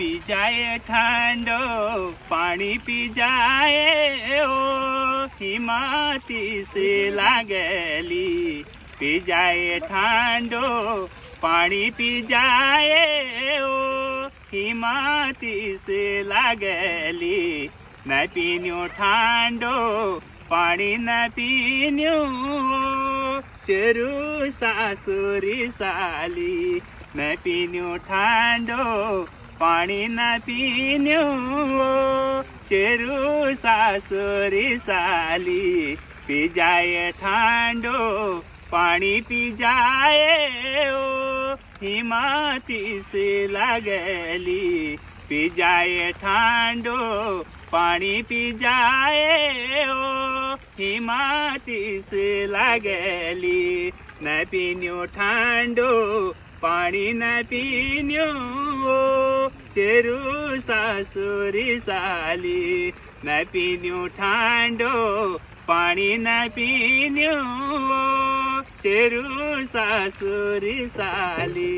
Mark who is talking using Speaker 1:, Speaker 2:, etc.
Speaker 1: P जाए ठांडो पानी P जाए ओ हिमाती से लागली पी जाए ठांडो पानी पी जाए ओ हिमाती से लागली न पीन्यो ठांडो पानी न पीन्यो शेरू सासुरी साली न पीन्यो ठांडो पानी न पीन्यो शेरू सासुरी साली पी जाए ठांडो पानी पी जाए ओ हिमाती से लागली पी जाए ठांडो पानी पी जाए ओ हिमाती से लागली न पीन्यो ठांडो पानी न पीन्यो शेरू सासुरी साली न पीन्यो ठांडो पानी न पीन्यो शेरू सासुरी साली।